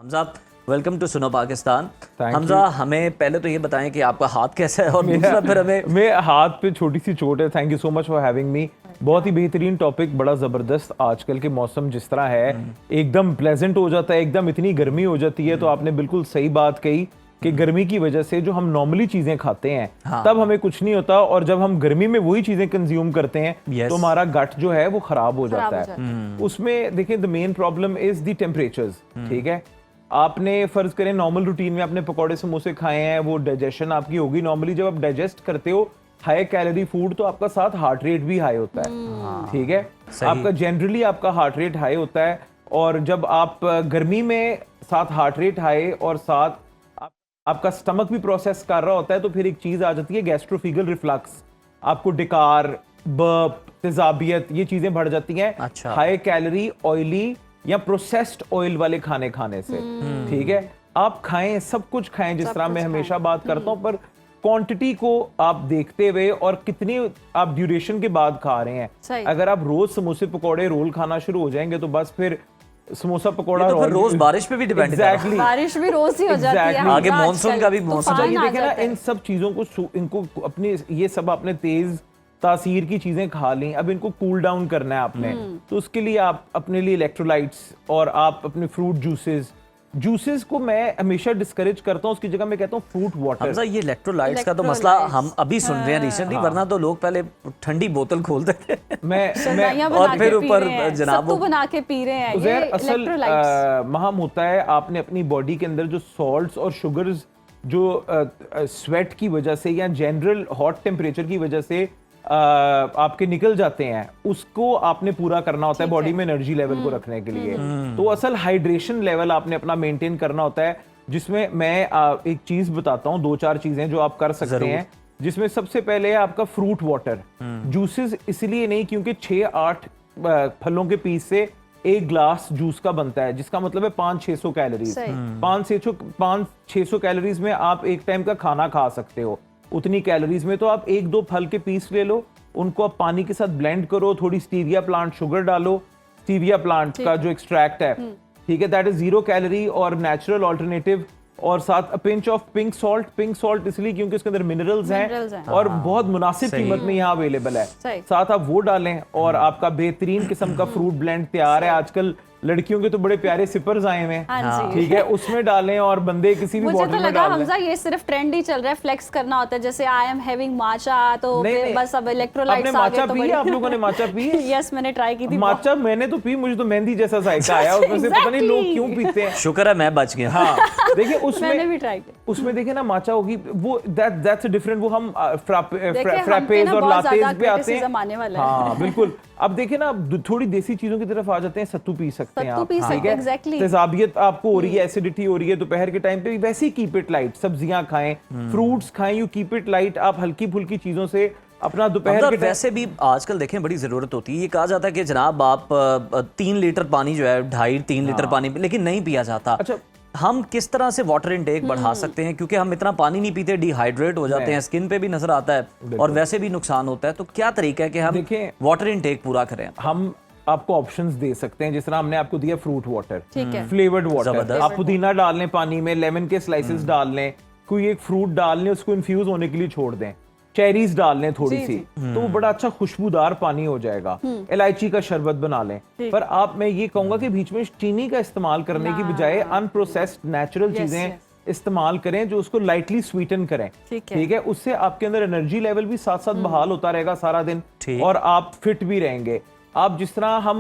Hamza, welcome to सुनो पाकिस्तान। हमजा, हमें पहले तो ये बताएं कि आपका हाथ कैसा है और दूसरा फिर हमें मेरे हाथ पे छोटी सी चोट है। Thank you so much for having me. बहुत ही बेहतरीन टॉपिक, बड़ा ज़बरदस्त। आजकल के मौसम जिस तरह है एकदम प्लेजेंट हो जाता है, एकदम इतनी गर्मी हो जाती है। तो आपने बिल्कुल सही बात कही कि गर्मी की वजह से जो हम नॉर्मली चीजें खाते हैं तब हमें कुछ नहीं होता, और जब हम गर्मी में वही चीजें कंज्यूम करते हैं तो हमारा गट जो है वो खराब हो जाता है। उसमें देखिए the main problem is the temperatures. ठीक है, आपने फर्ज करें नॉर्मल रूटीन में आपने पकौड़े समोसे खाए हैं, वो डाइजेशन आपकी होगी। नॉर्मली जब आप डाइजेस्ट करते हो हाई कैलोरी फूड तो आपका साथ हार्ट रेट भी हाई होता है। ठीक है, आपका जनरली आपका हार्ट रेट हाई होता है, और जब आप गर्मी में साथ हार्ट रेट हाई और साथ आपका स्टमक भी प्रोसेस कर रहा होता है, तो फिर एक चीज आ जाती है गैस्ट्रोफिगल रिफ्लक्स। आपको डिकार, बर्प, तेजाबियत, ये चीजें बढ़ जाती हैं अच्छा। हाई कैलोरी, ऑयली या प्रोसेस्ड ऑयल वाले खाने खाने से। ठीक है, आप खाएं, सब कुछ खाएं जिस तरह मैं हमेशा बात करता हूं, पर क्वांटिटी को आप देखते हुए और कितनी आप ड्यूरेशन के बाद खा रहे हैं। अगर आप रोज समोसे पकौड़े रोल खाना शुरू हो जाएंगे तो बस फिर समोसा पकौड़ा तो फिर रोज बारिश पे भी डिपेंड करता है। बारिश भी रोज ही हो जाती है। आगे मॉनसून का भी मौसम है। देखिए ना, इन सब चीजों को इनको अपनी ये सब आपने तेज तासीर की चीजें खा ली, अब इनको कूल डाउन करना है आपने। तो उसके लिए आप अपने लिए इलेक्ट्रोलाइट्स और आप अपने फ्रूट जूसेस को मैं हमेशा डिस्करेज करता हूं, उसकी जगह मैं कहता हूं फ्रूट वाटर। हमजा, ये इलेक्ट्रोलाइट्स का तो मसला हम अभी सुन रहे हैं रिसेंटली, वरना तो लोग पहले ठंडी बोतल खोलते थे मैं और फिर ऊपर जनाब बना के पी रहे हैं। ये असल महम होता है, आपने अपनी बॉडी के अंदर जो सॉल्ट्स और शुगर्स जो स्वेट की वजह से या जनरल हॉट टेम्परेचर की वजह से आपके निकल जाते हैं, उसको आपने पूरा करना होता है बॉडी में एनर्जी लेवल को रखने के लिए। तो असल हाइड्रेशन लेवल आपने अपना मेंटेन करना होता है, जिसमें मैं एक चीज बताता हूँ, 2-4 चीजें जो आप कर सकते हैं, जिसमें सबसे पहले है आपका फ्रूट वाटर। जूसेस इसलिए नहीं क्योंकि 6-8 फलों के पीस से एक ग्लास जूस का बनता है, जिसका मतलब है 500-600 कैलोरीज। 500-600 कैलोरीज में आप एक टाइम का खाना खा सकते हो। उतनी कैलोरीज में तो आप 1-2 फल के पीस ले लो, उनको आप पानी के साथ ब्लेंड करो, थोड़ी स्टीविया प्लांट शुगर डालो, स्टीविया प्लांट का जो एक्सट्रैक्ट है, ठीक है, दैट इज 0 कैलोरी और नेचुरल ऑल्टरनेटिव। और साथ पिंच ऑफ पिंक सॉल्ट इसलिए क्योंकि इसके अंदर मिनरल्स हैं और बहुत मुनासिब कीमत में यहाँ अवेलेबल है। साथ आप वो डालें और आपका बेहतरीन किस्म का फ्रूट ब्लेंड तैयार है। आजकल लड़कियों के तो बड़े प्यारे सिपर्स आए हुए हैं, ठीक है, उसमें डालें और बंदे किसी भी बॉटल में डाल दें। हमजा, ये सिर्फ ट्रेंड ही चल रहा है, फ्लेक्स करना होता है, जैसे आई एम हैविंग माचा, तो बस अब इलेक्ट्रोलाइट्स आ गए। तो आप लोगों ने माचा पी है? यस, मैंने ट्राई की थी माचा। मैंने तो पी, मुझे तो मेहंदी जैसा जायका आया उसमें से, पता नहीं लोग क्यों पीते हैं। शुक्र है मैं बच गया। हाँ, देखिए उसमें मैंने भी ट्राई किया। उसमें देखिए ना माचा होगी, वो दैट्स अ डिफरेंट, वो हम फ्रैपेज और लातेज पे आते हैं। हाँ बिल्कुल। अब देखिए ना, थोड़ी देसी चीजों की तरफ आ जाते हैं, सत्तू पी सकते हैं आप, ठीक है, तेजाबियत आपको हो रही है, एसिडिटी हो रही है दोपहर के टाइम पे, वैसे ही कीप इट लाइट, सब्जियां खाएं, फ्रूट्स खाएं, यू कीप इट लाइट। आप हल्की फुल्की चीजों से अपना दोपहर के वैसे भी आजकल देखें बड़ी जरूरत होती है। ये कहा जाता है कि जनाब आप 3 लीटर पानी जो है 2.5-3 लीटर पानी, लेकिन नहीं पिया जाता। अच्छा, हम किस तरह से वाटर इनटेक बढ़ा सकते हैं, क्योंकि हम इतना पानी नहीं पीते, डिहाइड्रेट हो जाते हैं, स्किन पे भी नजर आता है और वैसे भी नुकसान होता है। तो क्या तरीका है कि हम वाटर इनटेक पूरा करें? हम आपको ऑप्शंस दे सकते हैं, जिस तरह हमने आपको दिया फ्रूट वाटर, फ्लेवर्ड वाटर। आप पुदीना डाल लें पानी में, लेमन के स्लाइसेस डाल लें, कोई एक फ्रूट डाल लें, उसको इन्फ्यूज होने के लिए छोड़ दें, चेरीज डाल लें थोड़ी सी, तो वो बड़ा अच्छा खुशबूदार पानी हो जाएगा। इलायची का शरबत बना लें। पर आप, मैं ये कहूंगा कि बीच में चीनी का इस्तेमाल करने की बजाय अनप्रोसेस्ड नेचुरल चीजें इस्तेमाल करें जो उसको लाइटली स्वीटन करें, ठीक है। उससे आपके अंदर एनर्जी लेवल भी साथ साथ बहाल होता रहेगा सारा दिन, और आप फिट भी रहेंगे। आप जिस तरह हम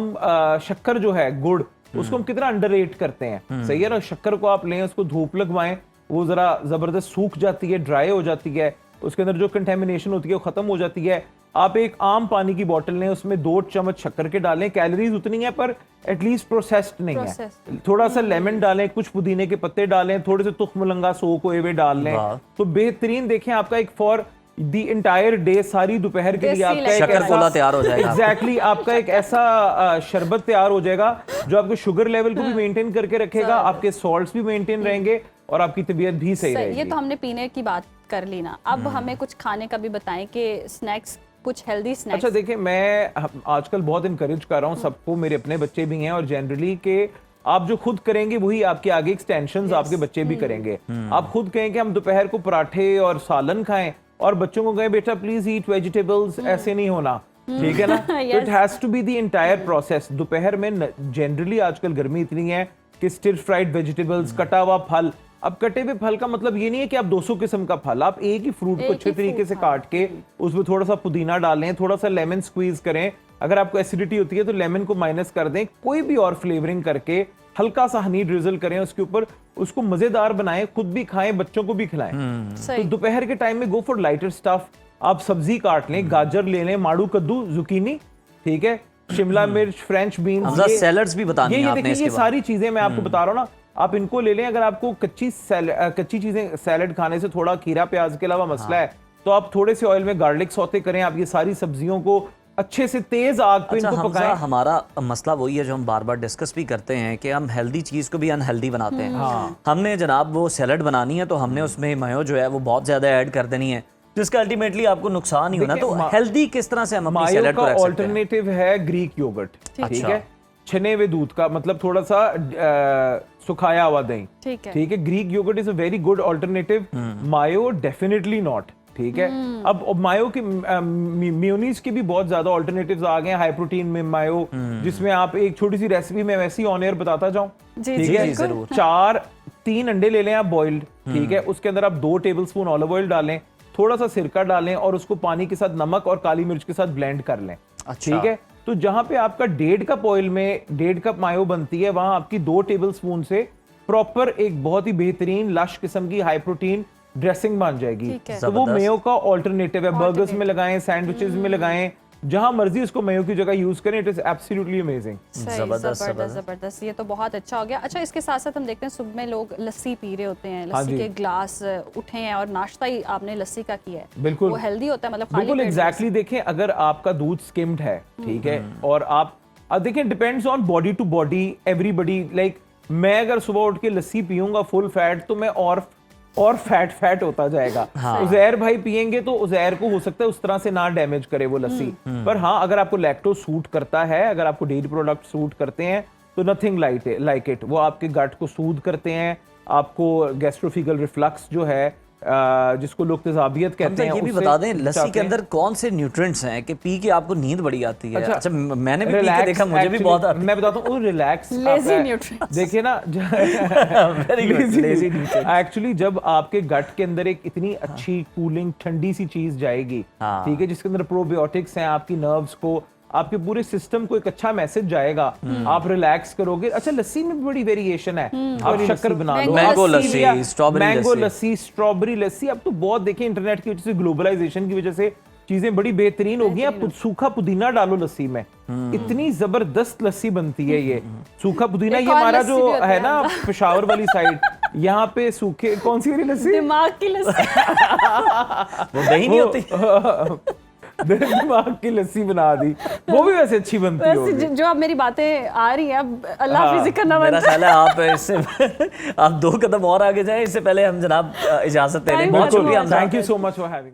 शक्कर जो है, गुड़, उसको हम कितना अंडररेट करते हैं, सही है ना। शक्कर को आप लें, उसको धूप लगवाएं, वो जरा जबरदस्त सूख जाती है, ड्राई हो जाती है, उसके अंदर जो कंटेमिनेशन होती है वो खत्म हो जाती है। आप एक आम पानी की बोतल लें, उसमें 2 चम्मच शक्कर के डालें, कैलोरीज उतनी है पर एटलीस्ट प्रोसेस्ड नहीं है। थोड़ा सा लेमन डालें, कुछ पुदीने के पत्ते डालें, थोड़े से तुख मुलंगा सोक हुए हुए डाल लें, तो बेहतरीन देखें आपका एक फॉर दी इंटायर डे, सारी दोपहर के लिए आपका एक शक्कर तैयार हो जाएगा। एग्जैक्टली, आपका एक ऐसा शरबत तैयार हो जाएगा जो आपके शुगर लेवल को भी मेंटेन करके रखेगा, आपके सॉल्ट्स भी मेंटेन रहेंगे और आपकी तबीयत भी सही रहेगी। ये तो हमने पीने की बात कर ली ना, अब हमें कुछ खाने का भी बताएं कि स्नैक्स, कुछ हेल्दी स्नैक्स। अच्छा देखिए, मैं आजकल बहुत इनकरेज कर रहा हूँ सबको, मेरे अपने बच्चे भी हैं, और जनरली के आप जो खुद करेंगे वही आपके आगे एक्सटेंशंस आपके बच्चे भी करेंगे। आप खुद कहें कि हम दोपहर को पराठे और सालन खाएं और बच्चों को कहें बेटा प्लीज ईट वेजिटेबल्स, ऐसे नहीं होना, ठीक है ना। तो it has to be the entire process. दोपहर में जनरली आजकल गर्मी इतनी है कि स्टिर फ्राइड वेजिटेबल्स, कटा हुआ फल। अब कटे हुए फल का मतलब ये नहीं है कि आप 200 किस्म का फल, आप एक ही फ्रूट को अच्छे तरीके से काट के उसमें थोड़ा सा पुदीना डालें, थोड़ा सा लेमन स्क्वीज करें। अगर आपको एसिडिटी होती है तो लेमन को माइनस कर दें, कोई भी और फ्लेवरिंग करके हल्का सा हनी ड्रिजल करें उसके ऊपर, उसको मजेदार बनाएं, खुद भी खाएं, बच्चों को भी खिलाएं। तो दोपहर के टाइम में गो फॉर लाइटर स्टफ। आप सब्जी काट लें, गाजर ले लें, माड़ू कद्दू, जुकीनी, ठीक है, शिमला मिर्च, फ्रेंच बीन्स, सैलड्स भी बतानी है आपने। ये सारी चीजें मैं आपको बता रहा हूँ ना, आप इनको ले लें। अगर आपको कच्ची चीजें सैलड खाने से थोड़ा खीरा प्याज के अलावा मसला है तो आप थोड़े से ऑयल में गार्लिक सौते करें। आप ये सारी सब्जियों को अच्छे से तेज आग पे इनको पकाएं। हमारा मसला वही है जो हम बार बार डिस्कस भी करते हैं कि हम हेल्दी चीज को भी अनहेल्दी बनाते हैं। हमने जनाब वो सैलड बनानी है तो हमने उसमें मायो जो है वो बहुत ज्यादा ऐड कर देनी है, जिसका अल्टीमेटली आपको नुकसान ही होना। तो हेल्दी किस तरह से हम अपनी सैलड को रख सकते हैं? ऑल्टरनेटिव है ग्रीक योगर्ट, ठीक है, छने हुए दूध का, मतलब थोड़ा सा सुखाया हुआ दही, ठीक है। Greek yogurt is a very good alternative. Mayo definitely not, ठीक है। अब मायो की मेयोनीज के भी बहुत ज्यादा ऑल्टरनेटिव्स आ गए हैं, हाई प्रोटीन में मायो, जिसमें आप एक छोटी सी रेसिपी में वैसे ही ऑन एयर बताता जाऊं, ठीक है। 3 अंडे ले लें आप बॉइल्ड, ठीक है, उसके अंदर आप 2 टेबलस्पून ऑलिव ऑयल डालें, थोड़ा सा सिरका डालें और उसको पानी के साथ नमक और काली मिर्च के साथ ब्लेंड कर लें, ठीक है। तो जहां पे आपका 1.5 कप ऑयल में 1.5 कप मायो बनती है, वहां आपकी 2 टेबलस्पून से प्रॉपर एक बहुत ही बेहतरीन लश किस्म की हाई प्रोटीन ड्रेसिंग बन जाएगी। तो वो मेयो का ऑल्टरनेटिव है। बर्गर्स में लगाएं, सैंडविचेस में लगाएं, जहां मर्जी उसको मेयो की जगह यूज करें। It is absolutely amazing. जबरदस्त, ये तो बहुत अच्छा हो गया। अच्छा, इसके साथ साथ हम देखते हैं सुबह में लोग लस्सी पी रहे होते हैं, लस्सी के ग्लास उठे हैं और नाश्ता ही आपने लस्सी का किया है, बिल्कुल वो हेल्दी होता है, मतलब बिल्कुल एग्जैक्टली। देखें, अगर आपका दूध स्किम्ड है, ठीक है, और आप देखें, depends on body to body, everybody. Like मैं अगर सुबह उठ के लस्सी पीऊंगा फुल फैट तो मैं और फैट होता जाएगा। उजैर भाई पिएंगे तो उजैर को हो सकता है उस तरह से ना डैमेज करे वो लस्सी। पर हाँ, अगर आपको लैक्टोज सूट करता है, अगर आपको डेयरी प्रोडक्ट सूट करते हैं तो नथिंग लाइक इट। वो आपके गट को सूद करते हैं, आपको गैस्ट्रोफिगल रिफ्लक्स जो है, जिसको लोग तेजाबियत कहते हैं, ये भी बता दें लस्सी के अंदर कौन से न्यूट्रिएंट्स हैं कि पी के आपको नींद बड़ी आती है? अच्छा, मैंने भी पी के देखा, मुझे भी बहुत आती है। मैं बताता हूँ, रिलैक्स देखिए ना, एक्चुअली जब आपके गट के अंदर एक इतनी अच्छी कूलिंग ठंडी सी चीज जाएगी, ठीक है, जिसके अंदर प्रोबायोटिक्स हैं, आपकी नर्व्स को, आपके पूरे सिस्टम को एक अच्छा मैसेज जाएगा, आप रिलैक्स करोगे। अच्छा, लस्सी में बड़ी वेरिएशन है, आप शक्कर बना लो, मैंगो लस्सी, स्ट्रॉबेरी लस्सी। अब तो बहुत देखें, इंटरनेट की वजह से, ग्लोबलाइजेशन की वजह से चीजें बड़ी बेहतरीन हो गई। आप सूखा पुदीना डालो लस्सी में, इतनी जबरदस्त लस्सी बनती है। ये सूखा पुदीना, ये हमारा जो है ना पेशावर वाली साइड, यहाँ पे सूखे, कौन सी वाली लस्सी? दिमाग की लस्सी। वो दही नहीं होती, दिमाग की लस्सी बना दी, वो भी वैसे अच्छी बनती है। जो अब मेरी बातें आ रही हैं, अब अल्लाह हाफिज़ करना बनता है। मेरा ख्याल है आप इससे आप 2 कदम और आगे जाएं, इससे पहले हम जनाब इजाजत ले लें। बहुत शुक्रिया, thank you so much for having.